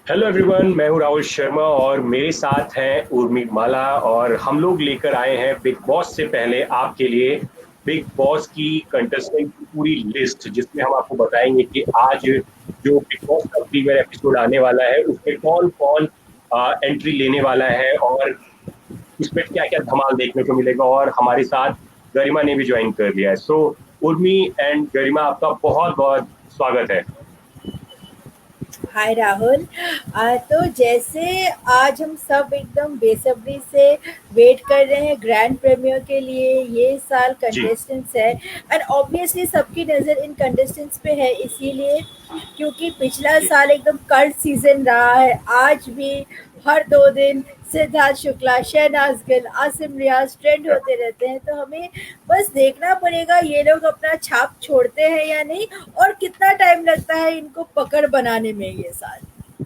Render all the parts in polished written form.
Hello everyone, मैं हूं राहुल शर्मा और मेरे साथ हैं उर्मी माला। और हम लोग लेकर आए हैं बिग बॉस से पहले आपके लिए बिग बॉस की कंटेस्टेंट की पूरी लिस्ट, जिसमें हम आपको बताएंगे कि आज जो बिग बॉस का प्रीमियर एपिसोड आने वाला है उसमें कौन कौन एंट्री लेने वाला है और उसमें क्या क्या धमाल देखने को मिलेगा। और हमारे साथ गरिमा ने भी ज्वाइन कर लिया है। सो उर्मी एंड गरिमा, आपका बहुत बहुत स्वागत है। हाय राहुल। तो जैसे आज हम सब एकदम बेसब्री से वेट कर रहे हैं ग्रैंड प्रीमियर के लिए। ये साल जी कंटेस्टेंट्स है एंड ऑब्वियसली सबकी नज़र इन कंटेस्टेंट्स पे है, इसीलिए क्योंकि पिछला जी साल एकदम कल्ट सीजन रहा है। आज भी हर 2 दिन सिद्धार्थ शुक्ला, शहनाज गिल, आसिम रियाज ट्रेंड होते रहते हैं। तो हमें बस देखना पड़ेगा ये लोग अपना छाप छोड़ते हैं या नहीं, और कितना टाइम लगता है इनको पकड़ बनाने में ये साल।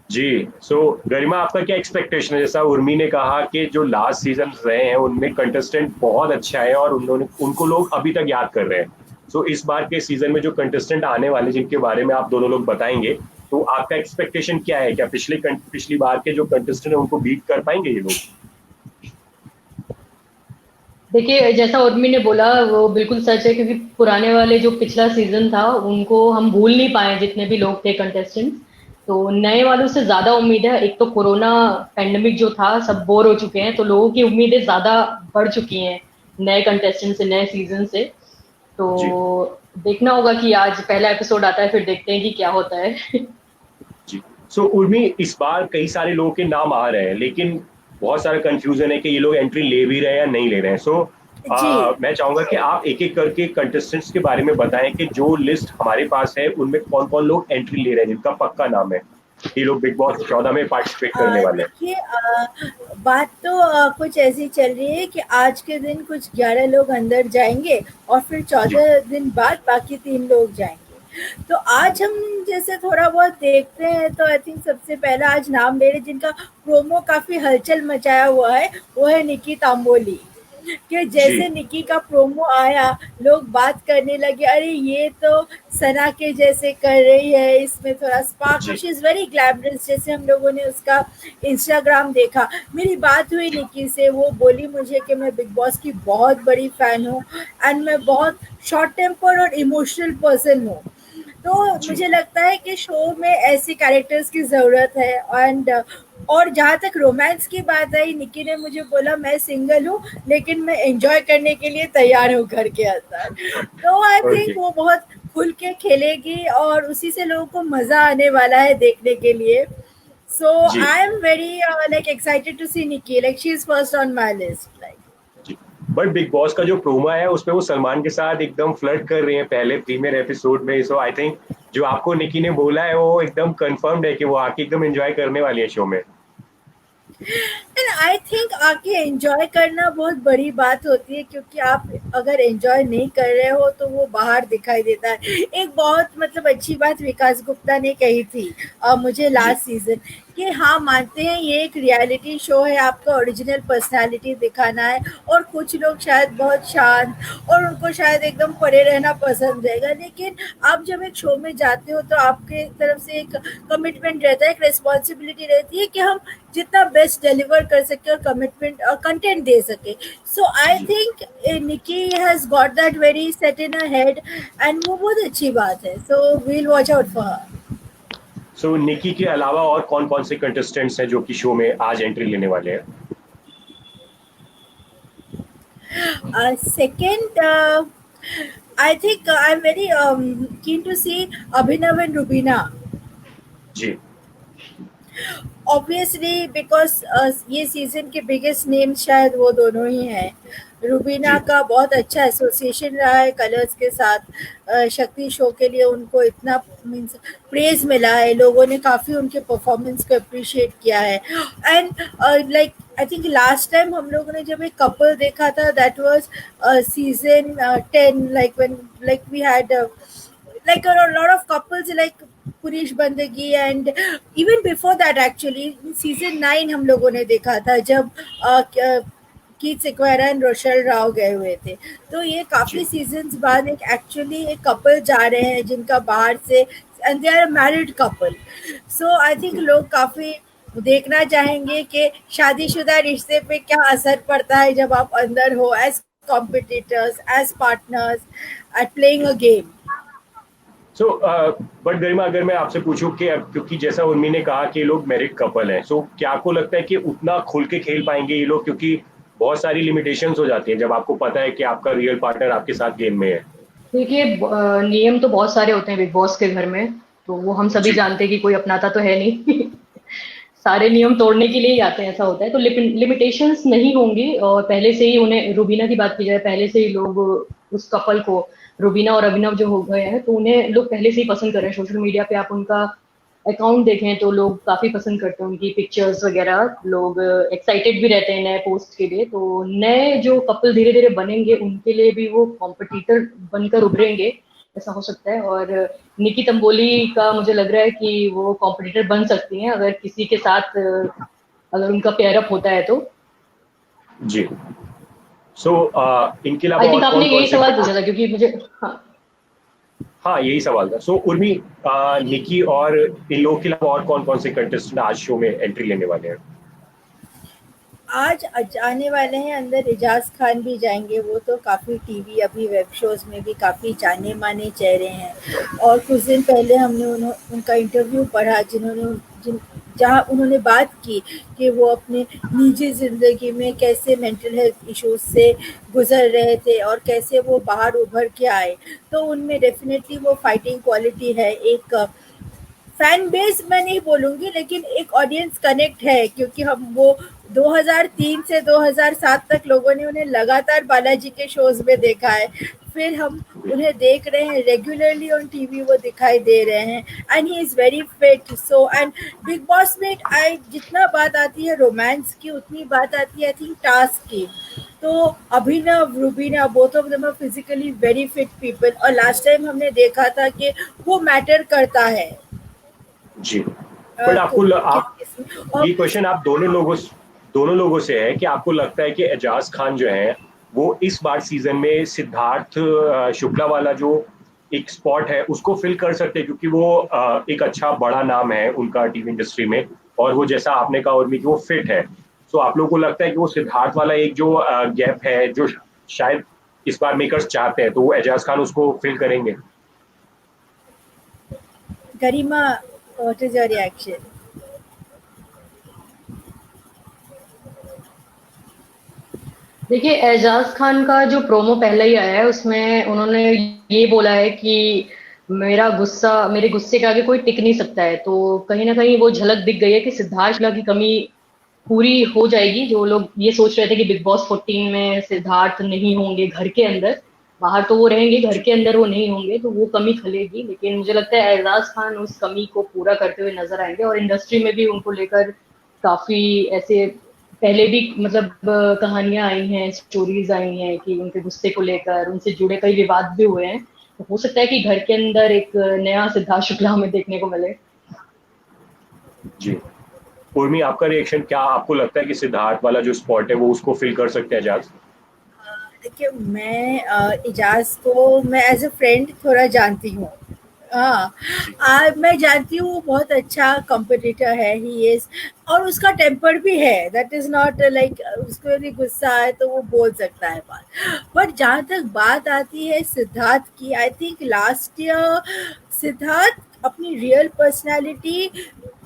जी। सो गरिमा, आपका क्या एक्सपेक्टेशन है? जैसा उर्मी ने कहा कि जो लास्ट सीजन रहे हैं उनमें कंटेस्टेंट बहुत अच्छा है और उन्होंने उनको लोग अभी तक याद कर रहे हैं। सो इस बार के सीजन में जो कंटेस्टेंट आने वाले जिनके बारे में आप दोनों लोग बताएंगे, तो आपका एक्सपेक्टेशन क्या है? क्या पिछली बार के जो कंटेस्टेंट है उनको बीट कर पाएंगे ये लोग? देखिए, जैसा उर्मी ने बोला वो बिल्कुल सच है, क्योंकि पुराने वाले जो पिछला सीजन था उनको हम भूल नहीं पाए, जितने भी लोग थे कंटेस्टेंट्स। तो नए वालों से ज्यादा उम्मीद है। एक तो कोरोना पेंडेमिक जो था, सब बोर हो चुके हैं, तो लोगों की उम्मीदें ज्यादा बढ़ चुकी हैं नए कंटेस्टेंट से, नए सीजन से। तो जी देखना होगा कि आज पहला एपिसोड आता है, फिर देखते हैं कि क्या होता है। जी। सो उर्मी, इस बार कई सारे लोगों के नाम आ रहे हैं, लेकिन बहुत सारा कंफ्यूजन है कि ये लोग एंट्री ले भी रहे हैं या नहीं ले रहे हैं। सो जी। मैं चाहूंगा कि आप एक एक करके कंटेस्टेंट्स के बारे में बताएं कि जो लिस्ट हमारे पास है उनमें कौन कौन लोग एंट्री ले रहे हैं, जिनका पक्का नाम है ये लोग बिग बॉस 14 में पार्टिसिपेट करने वाले हैं। देखिए, बात तो कुछ ऐसी चल रही है कि आज के दिन कुछ 11 लोग अंदर जाएंगे और फिर जी 14 दिन बाद बाकी 3 लोग जाएंगे। तो आज हम जैसे थोड़ा बहुत देखते हैं, तो आई थिंक सबसे पहला आज नाम ले रहे जिनका प्रोमो काफी हलचल मचाया हुआ है, वो है निकी तांबोली। कि जी जैसे निकी का प्रोमो आया, लोग बात करने लगे, अरे ये तो सना के जैसे कर रही है, इसमें थोड़ा स्पार्क, जी शी इज़ वेरी ग्लैमरस। जैसे हम लोगों ने उसका इंस्टाग्राम देखा, मेरी बात हुई निकी से, वो बोली मुझे कि मैं बिग बॉस की बहुत बड़ी फ़ैन हूँ एंड मैं बहुत शॉर्ट टेम्पर और इमोशनल पर्सन हूँ। तो जी मुझे लगता है कि शो में ऐसे कैरेक्टर्स की ज़रूरत है। एंड और जहाँ तक रोमांस की बात आई, निकी ने मुझे बोला मैं सिंगल हूँ लेकिन मैं एंजॉय करने के लिए तैयार हूँ घर के अंदर। तो आई ओके। थिंक वो बहुत खुल के खेलेगी और उसी से लोगों को मज़ा आने वाला है देखने के लिए। सो जी I am very like excited to see Nikki, like she is first on my list like. जी। बट बिग बॉस का जो प्रोमो है उसमें वो सलमान के साथ एकदम फ्लर्ट कर रही हैं पहले प्रीमियर एपिसोड में। सो आई थिंक जो आपको निकी ने बोला है वो एकदम कंफर्म्ड है कि वो आके एकदम एंजॉय करने वाली है शो में। एंड आई थिंक आके एंजॉय करना बहुत बड़ी बात होती है, क्योंकि आप अगर एंजॉय नहीं कर रहे हो तो वो बाहर दिखाई देता है। एक बहुत मतलब अच्छी बात विकास गुप्ता ने कही थी मुझे जी लास्ट सीजन, कि हाँ मानते हैं ये एक रियलिटी शो है, आपका ओरिजिनल पर्सनालिटी दिखाना है, और कुछ लोग शायद बहुत शांत और उनको शायद एकदम परे रहना पसंद रहेगा, लेकिन आप जब एक शो में जाते हो तो आपके तरफ से एक कमिटमेंट रहता है, एक रिस्पॉन्सिबिलिटी रहती है कि हम जितना बेस्ट डिलीवर कर सके और कमिटमेंट और कंटेंट दे सके। सो आई जी। Think Nikki has got that very set in a head and वो बहुत अच्छी बात है। So we'll watch out for so Nikki के अलावा और कौन कौन से कंटेस्टेंट्स हैं जो कि शो में आज एंट्री लेने वाले हैं? हर। Second, I think I am very keen to see Abhinav and Rubina. जी ऑब्वियसली बिकॉज ये सीजन के बिगेस्ट नेम शायद वो दोनों ही हैं। रूबीना जी का बहुत अच्छा एसोसिएशन रहा है कलर्स के साथ। शक्ति शो के लिए उनको इतना मीन्स प्रेज मिला है, लोगों ने काफ़ी उनके परफॉर्मेंस को अप्रिशिएट किया है। And like I think last time हम लोगों ने जब एक कपल देखा था, that was season 10, like when like we had like a lot of couples like Puneesh Bandgi and even before that actually season 9 हम लोगों ने देखा था, जब कीथ सिक्वेरा एंड रोशल राव गए हुए थे। तो ये काफ़ी सीजन्स बाद एक एक्चुअली एक कपल जा रहे हैं जिनका बाहर से, and they are a married couple. So I think लोग काफ़ी देखना चाहेंगे कि शादीशुदा रिश्ते पे क्या असर पड़ता है जब आप अंदर हो as competitors, as partners at playing a game. So but Garima, अगर मैं आपसे पूछूं कि क्योंकि जैसा उर्मी ने कहा कि ये लोग मैरिड कपल हैं, सो क्या आपको लगता है कि उतना खुल के खेल पाएंगे ये लोग, क्योंकि बहुत सारी लिमिटेशंस हो जाती हैं जब आपको पता है कि आपका रियल पार्टनर आपके साथ गेम में है? देखिए नियम तो बहुत सारे होते हैं बिग बॉस के घर में, तो वो हम सभी जी जानते हैं कि कोई अपनाता तो है नहीं। सारे नियम तोड़ने के लिए ही आते हैं, ऐसा होता है। तो लिमिटेशंस नहीं होंगी, और पहले से ही उन्हें, रूबीना की बात की जाए, पहले से ही लोग उस कपल को, रूबीना और अभिनव जो हो गए हैं, तो उन्हें लोग पहले से ही पसंद कर रहे हैं। सोशल मीडिया पे आप उनका अकाउंट देखें तो लोग काफी पसंद करते हैं उनकी पिक्चर्स वगैरह, लोग एक्साइटेड भी रहते हैं नए पोस्ट के लिए। तो नए जो कपल धीरे धीरे बनेंगे उनके लिए भी वो कॉम्पिटिटर बनकर उभरेंगे, ऐसा हो सकता है। और निकी तंबोली का मुझे लग रहा है कि वो कॉम्पिटिटर बन सकती हैं अगर किसी के साथ अगर उनका पेयर अप होता है तो। जी। सो इनके अलावा आई थिंक और आपने कौन कौन यही से? सवाल पूछा था, क्योंकि मुझे, हाँ। हाँ, यही सवाल था। सो उर्मी, निकी और इन लोगों के अलावा और कौन कौन से कंटेस्टेंट आज शो में एंट्री लेने वाले हैं? आज आने वाले हैं अंदर, एजाज खान भी जाएंगे। वो तो काफ़ी टीवी अभी वेब शोज़ में भी काफ़ी जाने माने चेहरे हैं। और कुछ दिन पहले हमने उनका इंटरव्यू पढ़ा जहाँ उन्होंने बात की कि वो अपने निजी ज़िंदगी में कैसे मेंटल हेल्थ इश्यूज से गुजर रहे थे और कैसे वो बाहर उभर के आए। तो उनमें डेफिनेटली वो फाइटिंग क्वालिटी है। एक फैन बेस मैं नहीं बोलूँगी, लेकिन एक ऑडियंस कनेक्ट है, क्योंकि हम वो 2003 से 2007 तक लोगों ने उन्हें लगातार बालाजी के शोज़ में देखा है। फिर हम उन्हें देख रहे हैं रेगुलरली ऑन टीवी, वो दिखाई दे रहे हैं, and he is very fit. So and big boss में आई जितना बात आती है रोमांस की, उतनी बात आती है आई थिंक टास्क की। तो Abhinav, Rubina, both of them are physically very fit people, और लास्ट टाइम हमने देखा था कि वो मैटर करता है। जी। बट आपको किस आप किस और ये क्वेश्चन आप दोनों लोगों से है कि आपको लगता है कि एजाज खान जो है वो इस बार सीजन में सिद्धार्थ शुक्ला वाला जो एक स्पॉट है उसको फिल कर सकते हैं, क्योंकि वो एक अच्छा बड़ा नाम है उनका टीवी इंडस्ट्री में, और वो जैसा आपने कहा उर्मी कि वो फिट है। सो आप लोगों को लगता है कि वो सिद्धार्थ वाला एक जो गैप है जो शायद इस बार मेकर्स चाहते हैं, तो वो एजाज खान उसको फिल करेंगे? गरिमा, व्हाट इज योर रिएक्शन? देखिए एजाज खान का जो प्रोमो पहले ही आया है उसमें उन्होंने ये बोला है कि मेरे गुस्से के आगे कोई टिक नहीं सकता है। तो कहीं ना कहीं वो झलक दिख गई है कि सिद्धार्थ शुक्ला की कमी पूरी हो जाएगी। जो लोग ये सोच रहे थे कि बिग बॉस 14 में सिद्धार्थ नहीं होंगे घर के अंदर, बाहर तो वो रहेंगे, घर के अंदर वो नहीं होंगे, तो वो कमी खलेगी। लेकिन मुझे लगता है एजाज खान उस कमी को पूरा करते हुए नजर आएंगे, और इंडस्ट्री में भी उनको लेकर काफी ऐसे पहले भी मतलब कहानियां आई हैं, स्टोरीज आई हैं कि उनके गुस्से को लेकर उनसे जुड़े कई विवाद भी हुए हैं। तो हो सकता है कि घर के अंदर एक नया सिद्धार्थ शुक्ला हमें देखने को मिले। जी। उर्मी, आपका रिएक्शन क्या? आपको लगता है कि सिद्धार्थ वाला जो स्पॉट है वो उसको फिल कर सकते हैं एजाज? देखिए, मैं इजाज को मैं एज अ फ्रेंड थोड़ा जानती हूँ। हाँ, मैं जानती हूँ वो बहुत अच्छा कॉम्पिटिटर है, ही इज। और उसका टेम्पर भी है, दैट इज नॉट लाइक उसको यदि गुस्सा आए तो वो बोल सकता है बात। बट जहाँ तक बात आती है सिद्धार्थ की, आई थिंक लास्ट ईयर सिद्धार्थ अपनी रियल पर्सनालिटी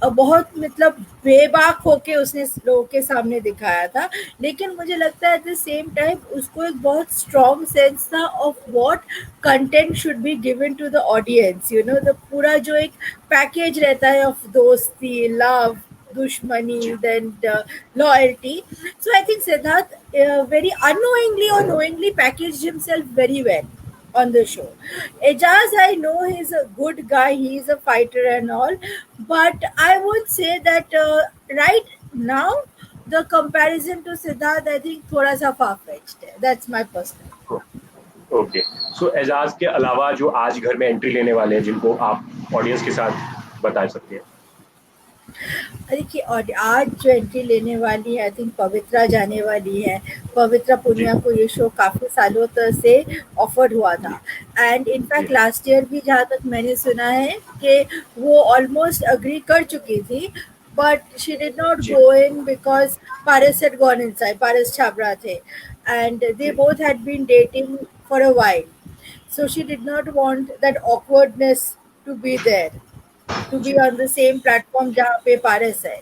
बहुत मतलब बेबाक होके उसने लोगों के सामने दिखाया था। लेकिन मुझे लगता है एट द सेम टाइम उसको एक बहुत स्ट्रॉन्ग सेंस था of what content should be given to the audience, you know, the पूरा जो एक पैकेज रहता है ऑफ दोस्ती, लव, दुश्मनी, then loyalty. So I think Siddharth very unknowingly or knowingly packaged himself very well on the show. Ejaz, I know he's a good guy, he's a fighter and all, but I would say that right now the comparison to Siddharth, I think thoda sa far fetched hai. That's my personal. Okay. So Ejaz के अलावा जो आज घर में entry लेने वाले हैं जिनको आप ऑडियंस के साथ बता सकते हैं? देखिए, और आज जो एंट्री लेने वाली है, आई थिंक पवित्रा जाने वाली है। पवित्रा जी पुनिया को ये शो काफ़ी सालों तक से ऑफर हुआ जी था, एंड जी इनफैक्ट लास्ट ईयर भी जहाँ तक मैंने सुना है कि वो ऑलमोस्ट अग्री कर चुकी थी, बट शी डिड नॉट जी go in because Paras had gone inside, Paras Chhabra थे, एंड दे जी both had been dating for a while, so she did not want that awkwardness to be there, to be जी on the same platform जहाँ पे पारस है।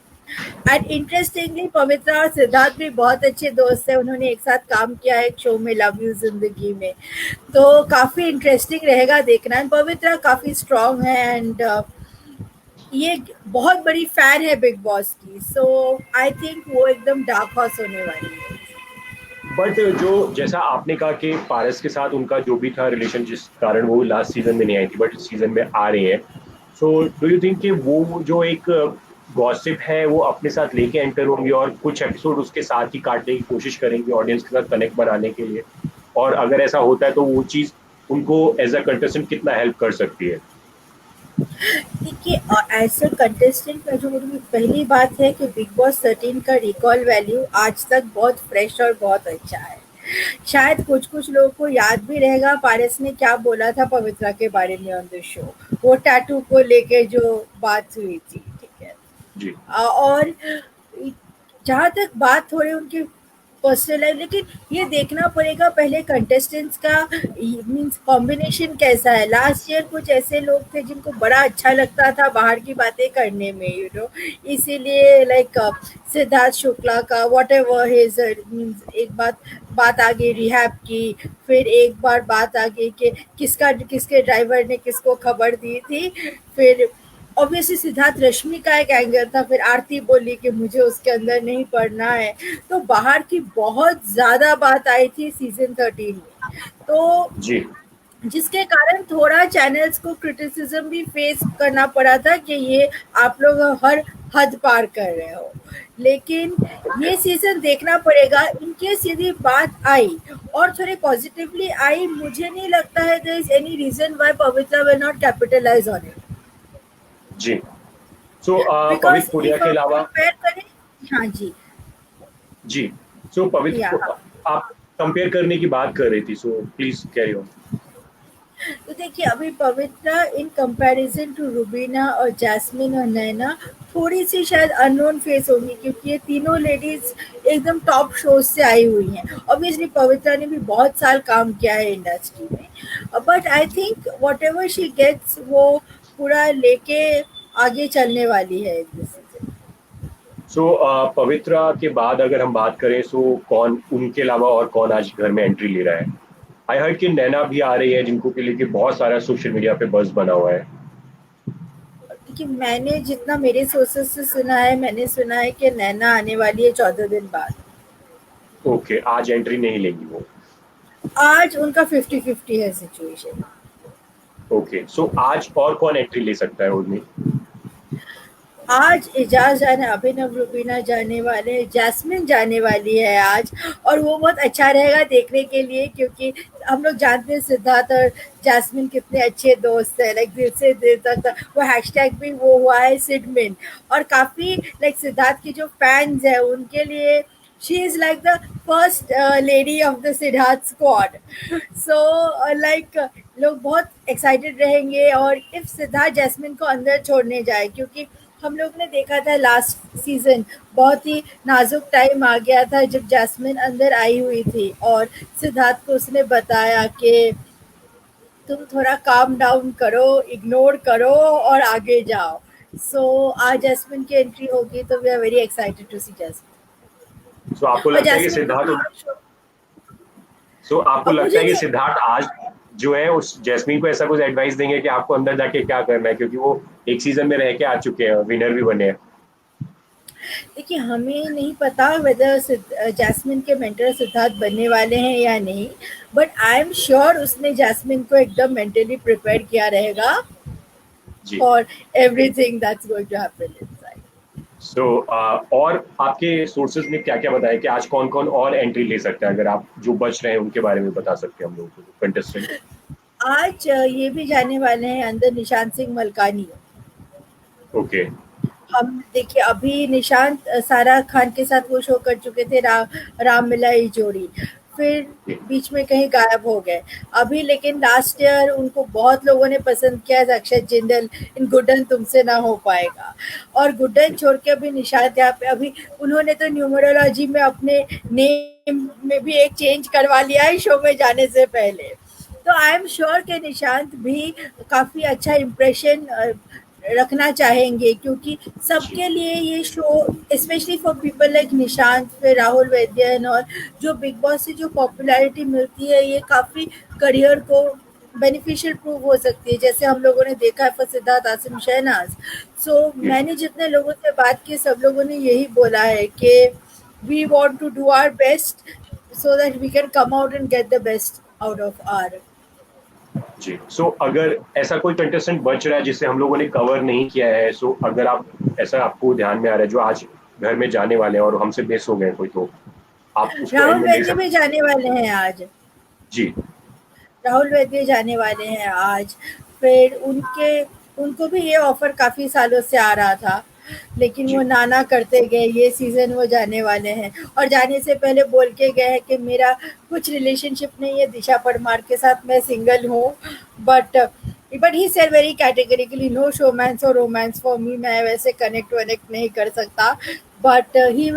And interestingly पवित्रा और सिद्धार्थ भी बहुत अच्छे दोस्त हैं, उन्होंने एक साथ काम किया है एक शो में, लव यू जिंदगी में, तो काफ़ी इंटरेस्टिंग रहेगा देखना। एंड पवित्रा काफ़ी स्ट्रांग है, एंड ये बहुत बड़ी फैन है बिग बॉस की, सो आई थिंक वो एकदम डार्क हॉर्स होने वाली है। बट जो जैसा आपने कहा कि पारस के साथ उनका जो भी था रिलेशन जिस कारण वो लास्ट सीजन में नहीं आई थी बट इस सीजन में आ रही है, सो डू यू थिंक कि वो जो एक गॉसिप है वो अपने साथ लेके एंटर होंगे और कुछ एपिसोड उसके साथ ही काटने की कोशिश करेंगे ऑडियंस के साथ कनेक्ट बनाने के लिए, और अगर ऐसा होता है तो वो चीज़ उनको एज अ कंटेस्टेंट कितना हेल्प कर सकती है? देखिए, एज अ कंटेस्टेंट में जो मेरी पहली बात है कि बिग बॉस 13 का रिकॉल वैल्यू आज तक बहुत फ्रेश और बहुत अच्छा है। शायद कुछ कुछ लोगों को याद भी रहेगा पारस ने क्या बोला था पवित्रा के बारे में ऑन द शो, वो टैटू को लेके जो बात हुई थी, ठीक है। जी और जहाँ तक बात हो रही उनकी पर्सनल लाइफ, लेकिन ये देखना पड़ेगा पहले कंटेस्टेंट्स का मींस कॉम्बिनेशन कैसा है। लास्ट ईयर कुछ ऐसे लोग थे जिनको बड़ा अच्छा लगता था बाहर की बातें करने में, इसीलिए लाइक सिद्धार्थ शुक्ला का वॉट एवर हिज मीन्स, एक बात बात आ गई रिहैब की, फिर एक बार बात आ गई कि किसके ड्राइवर ने किसको खबर दी थी, फिर ऑब्वियसली सिद्धार्थ रश्मि का एक एंगल था, फिर आरती बोली कि मुझे उसके अंदर नहीं पढ़ना है, तो बाहर की बहुत ज़्यादा बात आई थी सीजन 13 में, तो जी जिसके कारण थोड़ा चैनल्स को क्रिटिसिज्म भी फेस करना पड़ा था कि ये आप लोग हर हद पार कर रहे हो। लेकिन ये सीजन देखना पड़ेगा, इनके सीधी बात आई और थोड़े पॉजिटिवली आई, मुझे नहीं लगता है there is any reason why Pavitra will not capitalise on it, जी so because Pavitra Punia if के हम अलावा कंपेयर करें, हाँ जी, जी सो या पवित्र आप कंपेयर करने की बात कर रही थी, सो प्लीज कैरी ऑन। तो देखिए, अभी पवित्रा इन कंपैरिजन टू रुबीना और जैस्मिन और नैना थोड़ी सी शायद अननोन फेस होंगी, क्योंकि ये तीनों लेडीज एकदम टॉप शोज से आई हुई हैं। ऑब्वियसली पवित्रा ने भी बहुत साल काम किया है इंडस्ट्री में, but I think whatever she gets वो पूरा लेके आगे चलने वाली है इस सीजन। सो पवित्रा के बाद अगर हम बात करें सो कौन उनके अलावा और कौन आज घर में एंट्री ले रहा है? आई हर्ड कि नैना भी आ रही है जिनको के लेके बहुत सारा सोशल मीडिया पे बज़ बना हुआ है। कि मैंने जितना मेरे सोर्सेस से सुना है, मैंने सुना है कि नैना आने वाली है 14 दिन बाद। ओके, आज एंट्री नहीं लेंगी वो। आज उनका 50-50 है सिचुएशन। ओके, सो आज और कौन एंट्री ले सकता है उनमें? आज एजाज जाने, अभिनव रुबीना जाने वाले हैं, जैस्मिन जाने वाली है आज, और वो बहुत अच्छा रहेगा देखने के लिए, क्योंकि हम लोग जानते हैं सिद्धार्थ और जैस्मिन कितने अच्छे दोस्त हैं, लाइक दिल से दिल तक, वो हैशटैग भी वो हुआ है सिडमिन, और काफ़ी लाइक सिद्धार्थ की जो फैंस हैं उनके लिए she is like the first lady of the Siddharth squad, so like लोग बहुत एक्साइटेड रहेंगे। और इफ सिद्धार्थ जैस्मिन को अंदर छोड़ने जाए, क्योंकि हम लोग ने देखा था लास्ट सीजन बहुत ही नाजुक टाइम आ गया था जब जैस्मिन अंदर आई हुई थी और सिद्धार्थ को उसने बताया कि तुम थोड़ा काम डाउन करो, इग्नोर करो और आगे जाओ। सो आज जैस्मिन की एंट्री होगी तो we are very excited to see Jasmin. So आपको और लगता है कि जैस्मिन को सिद्धार्थ भी और सो आपको अब लगता मुझे है कि नहीं, सिद्धार्थ आज जो है उस जैस्मीन को ऐसा कुछ एडवाइस देंगे कि आपको अंदर जाके क्या करना है, क्योंकि वो एक सीजन में रह के आ चुके हैं, विनर भी बने हैं। देखिए हमें नहीं पता वेदर जैस्मिन के मेंटर सिद्धार्थ बनने वाले हैं या नहीं, बट आई एम श्योर उसने जैस्मिन को एकदम मेंटली प्रिपेयर किया रहेगा जी for everything that's going to happen inside. सो और आपके सोर्सेज ने क्या क्या बताया कि आज कौन कौन और एंट्री ले सकता है? अगर आप जो बच रहे हैं उनके बारे में बता सकते हैं हम लोगों को, कंटेस्टेंट। आज ये भी जाने वाले हैं अंदर निशांत सिंह मलकानी, ओके हम देखिए अभी निशांत सारा खान के साथ वो शो कर चुके थे राम मिलाई जोड़ी, फिर बीच में कहीं गायब हो गए। अभी लेकिन लास्ट ईयर उनको बहुत लोगों ने पसंद किया, अक्षय जिंदल इन गुड्डन तुमसे ना हो पाएगा, और गुड्डन छोड़ के अभी निशांत यहाँ पे, अभी उन्होंने तो न्यूमरोलॉजी में अपने नेम में भी एक चेंज करवा लिया है शो में जाने से पहले। तो आई एम श्योर कि निशांत भी काफ़ी अच्छा इम्प्रेशन रखना चाहेंगे, क्योंकि सबके लिए ये show, specially for people like Nishant, फिर राहुल वैद्यन, और जो बिग बॉस से जो पॉपुलैरिटी मिलती है ये काफ़ी करियर को बेनिफिशियल प्रूव हो सकती है, जैसे हम लोगों ने देखा है फॉर सिद्धार्थ, आसिम, शहनाज। सो मैंने जितने लोगों से बात की सब लोगों ने यही बोला है कि we want to do our best so that we can come out and get the best out of our. जी, सो अगर ऐसा कोई कंटेस्टेंट बच रहा है जिसे हम लोगों ने कवर नहीं किया है, सो अगर आप ऐसा आपको ध्यान में आ रहा है जो आज घर में जाने वाले हैं और हमसे मिस हो गए कोई, तो आप उसको राहुल वैद्य भी जाने वाले हैं आज। जी, राहुल वैद्य जाने वाले हैं आज। फिर उनको भी ये ऑफर काफ़ी सालों से आ रहा था, लेकिन वो नाना करते गए। ये सीज़न वो जाने वाले हैं, और जाने से पहले बोल के गए हैं कि मेरा कुछ रिलेशनशिप नहीं है दिशा परमार के साथ, मैं सिंगल हूँ। But he said very categorically no showmance और रोमांस फॉर मी, मैं वैसे कनेक्ट नहीं कर सकता। बट ही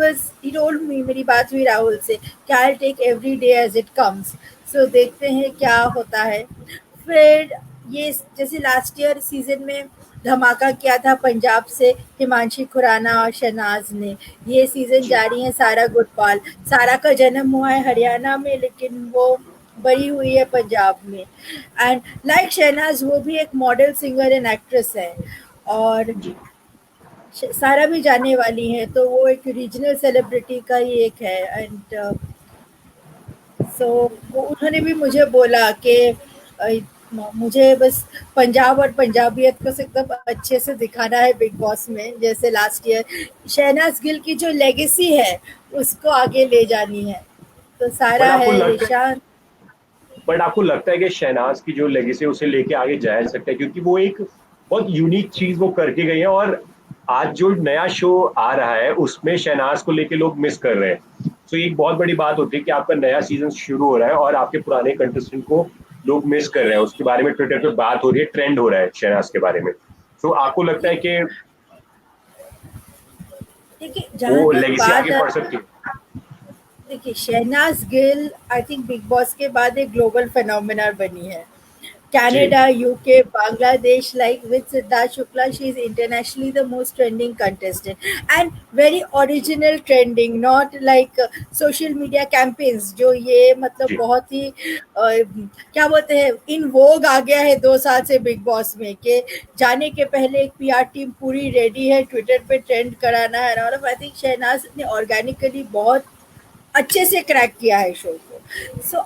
टोल्ड मी, मेरी बात हुई राहुल से, कि I take every day as it comes. So देखते हैं क्या होता है। फिर ये जैसे लास्ट ईयर सीजन में धमाका किया था पंजाब से हिमांशी खुराना और शहनाज ने, ये सीजन जारी है सारा गुटपाल। सारा का जन्म हुआ है हरियाणा में, लेकिन वो बड़ी हुई है पंजाब में। एंड लाइक शहनाज, वो भी एक मॉडल, सिंगर एंड एक्ट्रेस है, और सारा भी जाने वाली है, तो वो एक रीजनल सेलिब्रिटी का ही एक है। एंड सो उन्होंने भी मुझे बोला कि मुझे बस पंजाब और पंजाबियत को एकदम अच्छे से दिखाना है बिग बॉस में, जैसे लास्ट ईयर शहनाज गिल की जो लेगेसी है उसको आगे ले जानी है। तो सारा है, निशान। बट आपको लगता है कि शहनाज की जो लेगेसी उसे लेके आगे जाया जा सकता है, क्योंकि वो एक बहुत यूनिक चीज वो करके गई है, और आज जो नया शो आ रहा है उसमें शहनाज को लेके लोग मिस कर रहे हैं। तो एक बहुत बड़ी बात होती है कि आपका नया सीजन शुरू हो रहा है और आपके पुराने कंटेस्टेंट को लोग मिस कर रहे हैं, उसके बारे में ट्विटर पे बात हो रही है, ट्रेंड हो रहा है शहनाज के बारे में। तो आपको लगता है कि वो लेगेसी आगे बढ़ सकती है? देखिए Shehnaaz Gill I think Bigg Boss के बाद एक ग्लोबल फेनोमेना बनी है। Canada, UK, Bangladesh, like with Siddharth Shukla, she is internationally the most trending contestant, and very original trending, not like social media campaigns जो ये मतलब बहुत ही क्या बोलते हैं इन वोग आ गया है 2 साल से बिग बॉस में, कि जाने के पहले एक PR टीम पूरी रेडी है ट्विटर पे ट्रेंड कराना है। और आई थिंक शहनाज ने ऑर्गेनिकली बहुत अच्छे से क्रैक किया है शो को। सो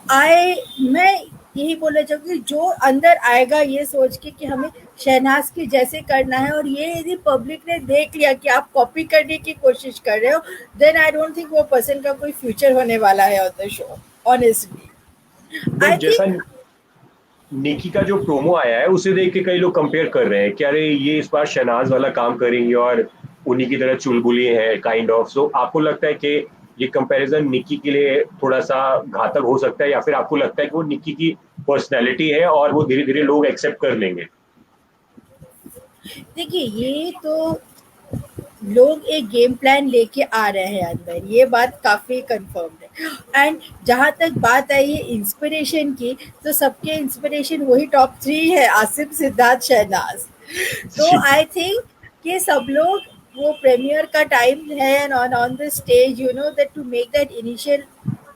मैं यही बोलना चाहूँगी, जो अंदर आएगा ये सोच के कि हमें शहनाज के जैसे करना है, और ये यदि पब्लिक ने देख लिया कि आप कॉपी करने की कोशिश कर रहे हो, देन आई डोंट थिंक वो पर्सन का कोई फ्यूचर होने वाला है on the show, honestly. I think Nikki का जो प्रोमो आया है उसे देख के कई लोग कंपेयर कर रहे हैं कि अरे ये इस बार शहनाज वाला काम करेंगे और उन्हीं की तरह चुलबुली है काइंड ऑफ। सो आपको लगता है कि ये कंपैरिजन निकी के लिए थोड़ा सा घातक हो सकता है, या फिर आपको लगता है कि वो निकी की पर्सनैलिटी है और वो धीरे धीरे लोग एक्सेप्ट कर लेंगे? देखिए ये तो लोग एक गेम प्लान लेके आ रहे हैं अंदर, ये बात काफ़ी कंफर्म है। एंड जहाँ तक बात आई है इंस्पिरेशन की, तो सबके इंस्पिरेशन वही टॉप 3 है, आसिफ, सिद्धार्थ, शहनाज। तो आई थिंक कि सब लोग, वो प्रीमियर का टाइम है and on the stage you know that to make that initial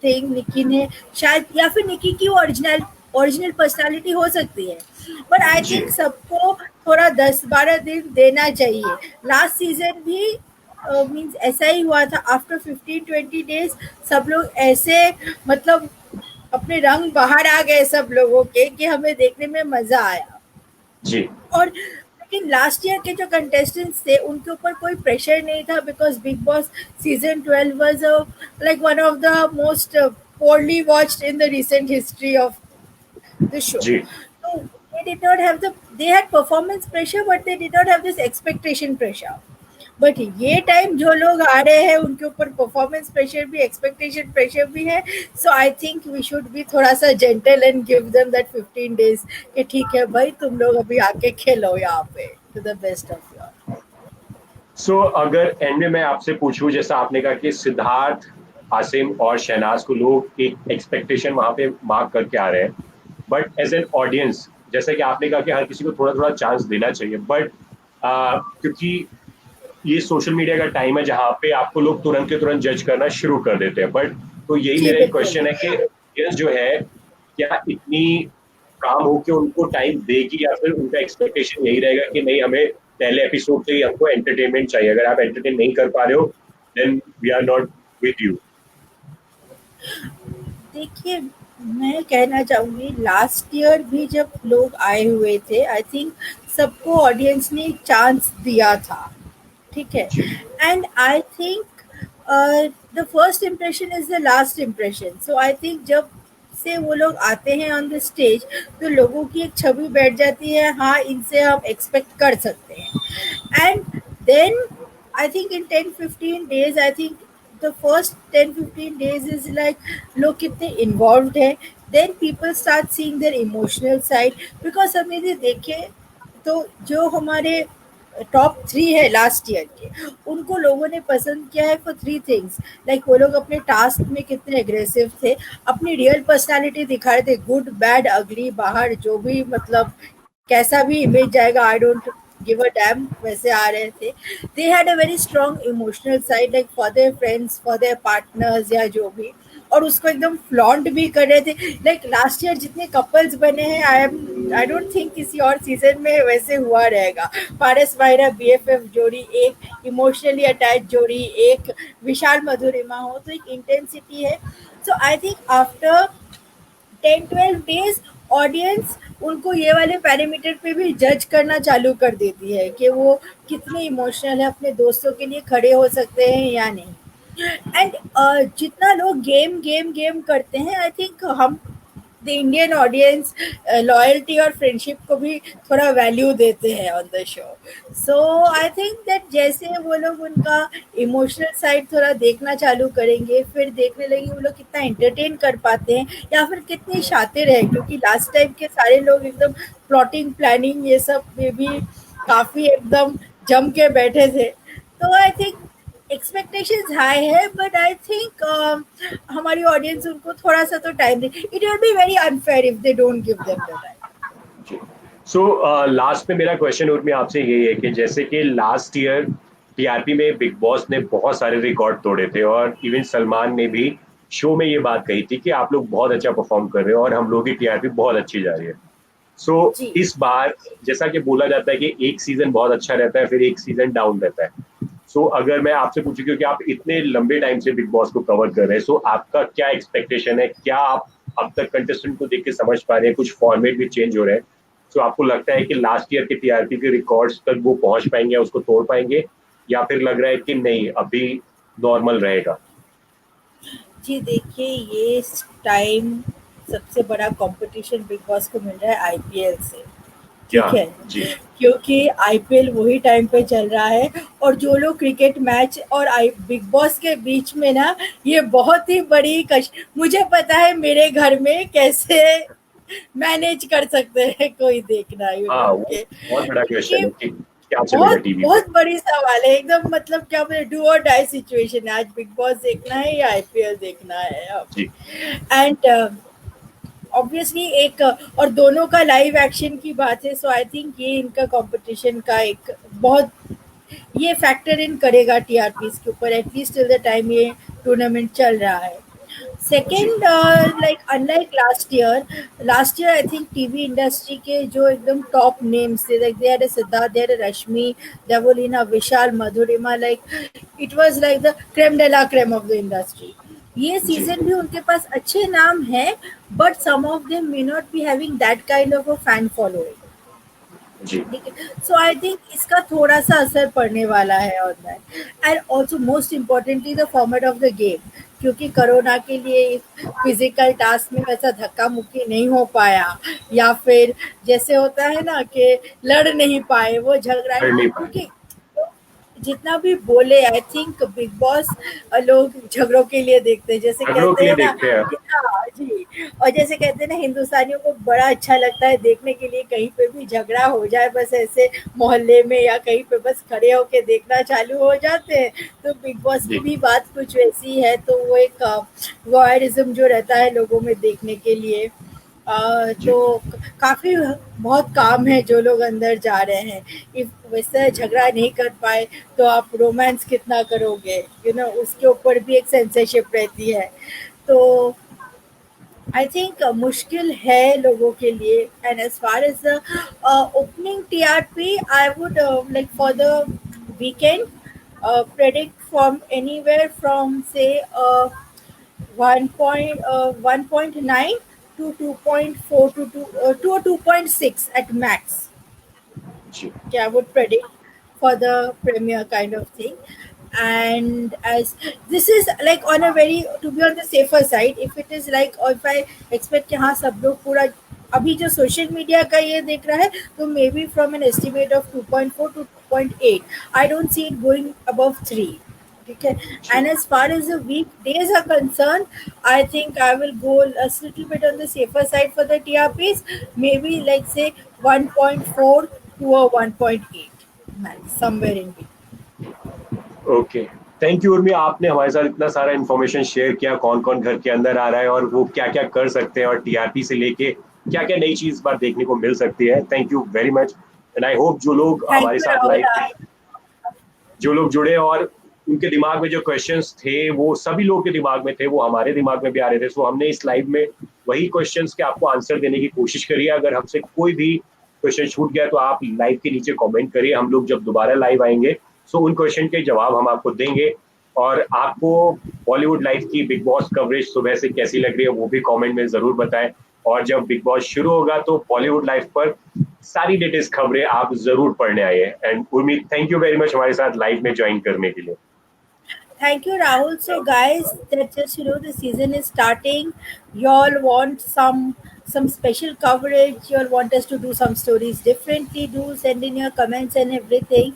thing, Nikki ने शायद, या फिर निकी की ओरिजिनल पर्सनालिटी हो सकती है, बट आई थिंक सबको थोड़ा 10-12 दिन देना चाहिए। लास्ट सीजन भी मीन्स ऐसा ही हुआ था, आफ्टर 15-20 डेज सब लोग ऐसे मतलब अपने रंग बाहर आ गए सब लोगों के, कि हमें देखने में मजा आया जी। और लेकिन लास्ट ईयर के जो कंटेस्टेंट्स थे उनके ऊपर कोई प्रेशर नहीं था, because big boss season 12 was like one of the most poorly watched in the recent history of the show. So they did not have they had performance pressure, but they did not have this expectation pressure. But ये time जो लोग आ रहे हैं उनके ऊपर performance pressure भी, expectation pressure भी है. So I think we should be थोड़ा सा gentle and give them that 15 days कि ठीक है भाई, तुम लोग अभी आके खेलो यहाँ पे to the best of your. So अगर एंड में मैं आपसे पूछूं, जैसा आपने कहा कि सिद्धार्थ, आसिम और शहनाज को लोग एक एक्सपेक्टेशन वहां पे मार्क करके आ रहे हैं, बट एज एन ऑडियंस, जैसे कि आपने कहा कि हर किसी को थोड़ा थोड़ा चांस देना चाहिए, बट क्योंकि ये सोशल मीडिया का टाइम है जहाँ पे आपको लोग तुरंत के तुरंत जज करना शुरू कर देते हैं, बट तो यही जी मेरा एक बिल्कुल. क्वेश्चन है कि ऑडियंस जो है, क्या इतनी काम हो के उनको टाइम देगी, या फिर उनका एक्सपेक्टेशन यही रहेगा कि नहीं, हमें पहले एपिसोड से ही हमको एंटरटेनमेंट चाहिए, अगर आप एंटरटेन नहीं कर पा रहे हो then we are not with you. देखिए, मैं कहना चाहूँगी लास्ट ईयर भी जब लोग आए हुए थे, आई थिंक सबको ऑडियंस ने चांस दिया था. ठीक है. जी and I think the first impression is the last impression. So I think जब से वो लोग आते हैं ऑन द स्टेज, तो लोगों की एक छवि बैठ जाती है, हाँ इनसे हम एक्सपेक्ट कर सकते हैं. And then I think in 10-15 days, I think the first 10-15 days is like लोग कितने इन्वॉल्व है. Then people start seeing their emotional side. Because हम यदि देखें तो जो हमारे टॉप 3 है लास्ट ईयर के, उनको लोगों ने पसंद किया है फॉर 3 थिंग्स. लाइक वो लोग अपने टास्क में कितने एग्रेसिव थे, अपनी रियल पर्सनालिटी दिखा रहे थे, गुड बैड अगली, बाहर जो भी मतलब कैसा भी इमेज जाएगा, I don't give a dam, वैसे आ रहे थे. दे had a very strong emotional side, like for their friends, for their partners या जो भी, और उसको एकदम फ्लॉन्ट भी कर रहे थे. लाइक लास्ट ईयर जितने कपल्स बने हैं, आई डोंट थिंक किसी और सीजन में वैसे हुआ रहेगा. पारस मायरा बीएफएफ जोड़ी, एक इमोशनली अटैच जोड़ी, एक विशाल मधुरिमा हो, तो एक इंटेंसिटी है. So I think after 10-12 days audience उनको ये वाले पैरामीटर पे भी जज करना चालू कर देती है कि वो कितने इमोशनल है, अपने दोस्तों के लिए खड़े हो सकते हैं या नहीं. एंड जितना लोग गेम गेम गेम करते हैं, आई थिंक हम द इंडियन ऑडियंस लॉयल्टी और फ्रेंडशिप को भी थोड़ा वैल्यू देते हैं on the show. So I think that जैसे वो लोग उनका इमोशनल साइड थोड़ा देखना चालू करेंगे, फिर देखने लगेंगे वो लोग कितना एंटरटेन कर पाते हैं या फिर कितने शातिर है, क्योंकि लास्ट टाइम के सारे लोग एकदम प्लॉटिंग प्लानिंग ये सब में भी काफ़ी एकदम जम के बैठे थे. तो आई थिंक एक्सपेक्टेशंस हाई है, बट आई थिंक हमारी ऑडियंस उनको थोड़ा सा तो time they. It will be very unfair if they don't give them the time. So last में मेरा क्वेश्चन उर्मी आपसे यही है कि जैसे कि लास्ट ईयर टीआरपी में बिग बॉस ने बहुत सारे रिकॉर्ड तोड़े थे, और इवन सलमान ने भी शो में ये बात कही थी कि आप लोग बहुत अच्छा परफॉर्म कर रहे हो और हम लोग की टीआरपी बहुत अच्छी जा रही है. सो जी इस बार जैसा कि बोला जाता है कि एक सीजन बहुत अच्छा रहता है, फिर एक सीजन डाउन रहता है. सो अगर मैं आपसे पूछूं, क्योंकि आप इतने लंबे टाइम से बिग बॉस को कवर कर रहे हैं, सो आपका क्या एक्सपेक्टेशन है, क्या आप अब तक कंटेस्टेंट को देख के समझ पा रहे हैं, कुछ फॉर्मेट भी चेंज हो रहे हैं, सो आपको लगता है कि लास्ट ईयर के टीआरपी के रिकॉर्ड्स तक वो पहुंच पाएंगे, उसको तोड़ पाएंगे, या फिर लग रहा है कि नहीं अभी नॉर्मल रहेगा? जी, देखिए ये टाइम सबसे बड़ा कंपटीशन बिग बॉस को मिल रहा है आईपीएल से. क्या? ठीक है, जी क्योंकि आईपीएल वही टाइम पे चल रहा है, और जो लोग क्रिकेट मैच और आई बिग बॉस के बीच में ना, ये बहुत ही बड़ी मुझे पता है मेरे घर में कैसे मैनेज कर सकते हैं कोई देखना, हाँ, वो के बहुत बड़ा क्योंकि क्वेश्चन है कि क्या चलेगा बहुत टीवी पे. बहुत बड़ी सवाल है एकदम, मतलब क्या बोले, डू और डाई सिचुएशन है. आज बिग बॉस देखना है या आईपीएल देखना है अब. जी एंड ऑब्वियसली एक और दोनों का लाइव एक्शन की बात है. सो आई थिंक ये इनका कंपटीशन का एक बहुत ये फैक्टर इन करेगा टीआरपी के ऊपर, एटलीस्ट टिल द टाइम ये टूर्नामेंट चल रहा है. जी second, like unlike last year I think TV industry के जो एकदम टॉप नेम्स थे, like they had a Siddharth, they had a Rashmi, Devoleena, Vishal, Madhurima, like it was like the creme de la creme of the industry. ये जी सीजन भी उनके पास अच्छे नाम हैं, but some of them may not be having that kind of a fan following. जी ठीक है. सो आई थिंक इसका थोड़ा सा असर पड़ने वाला है on that. And also most importantly the format of the game, क्योंकि कोरोना के लिए फिजिकल टास्क में वैसा धक्का मुक्की नहीं हो पाया, या फिर जैसे होता है ना कि लड़ नहीं पाए, वो झगड़ा, कर नहीं पाए. क्योंकि जितना भी बोले, आई थिंक बिग बॉस लोग झगड़ों के लिए देखते हैं, जैसे झगड़ों कहते के लिए हैं ना देखते हैं। कि हाँ जी, और जैसे कहते हैं ना, हिंदुस्तानियों को बड़ा अच्छा लगता है देखने के लिए, कहीं पे भी झगड़ा हो जाए बस ऐसे मोहल्ले में या कहीं पे बस खड़े होके देखना चालू हो जाते हैं। तो बिग बॉस की जी भी बात कुछ वैसी है, तो वो एक वॉयरिज्म जो रहता है लोगों में देखने के लिए, जी। तो काफ़ी बहुत काम है जो लोग अंदर जा रहे हैं। इफ वैसे झगड़ा नहीं कर पाए तो आप रोमांस कितना करोगे, उसके ऊपर भी एक सेंसरशिप रहती है। तो आई थिंक मुश्किल है लोगों के लिए। And as far as the opening TRP, I would like for the weekend predict from anywhere from say 1.9 to 2.4 to 2 or 2.6 at max. जी Okay, I would predict for the premier kind of thing. And as this is like on a very, to be on the safer side, if it is like, or if I expect कि हाँ सब लोग पूरा अभी जो social media का ये देख रहा है, तो maybe from an estimate of 2.4 to 2.8, I don't see it going above 3. Okay, जी। and as far as the weekdays are concerned, I think I will go a little bit on the safer side for the TRPs. Maybe like say 1.4 to a 1.8 max, somewhere in between. Okay, thank you Urmi, आपने हमारे साथ इतना सारा information share किया, कौन कौन घर के अंदर आ रहा है और वो क्या क्या कर सकते हैं, और टीआरपी से लेके क्या क्या नई चीज बार देखने को मिल सकती है। Thank you very much. And I hope जो लोग Thank हमारे you, साथ Rahul. लाइव, जो लोग जुड़े और उनके दिमाग में जो क्वेश्चंस थे वो सभी लोगों के दिमाग में थे, वो हमारे दिमाग में भी आ रहे थे। सो हमने इस लाइव में वही क्वेश्चंस के आपको आंसर देने की कोशिश करी है। अगर हमसे कोई भी क्वेश्चन छूट गया तो आप लाइव के नीचे कमेंट करिए, हम लोग जब दोबारा लाइव आएंगे सो उन क्वेश्चन के जवाब हम आपको देंगे। और आपको बॉलीवुड लाइव की बिग बॉस कवरेज सुबह से कैसी लग रही है वो भी कमेंट में जरूर बताएं। और जब बिग बॉस शुरू होगा तो बॉलीवुड लाइव पर सारी लेटेस्ट खबरें आप जरूर पढ़ने आइए। And Urmi, thank you very much हमारे साथ लाइव में ज्वाइन करने के लिए। Thank you, Rahul. So, guys, that just the season is starting. Y'all want some special coverage. Y'all want us to do some stories differently. Do send in your comments and everything.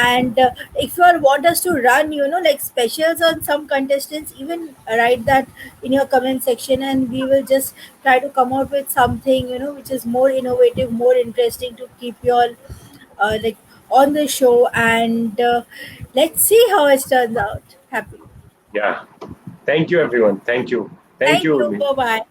And if you all want us to run, like specials on some contestants, even write that in your comment section, and we will just try to come out with something which is more innovative, more interesting to keep you all like on the show. And let's see how it turns out. Happy. या, thank you everyone, thank you, thank Thank you you. Urmi. Bye bye.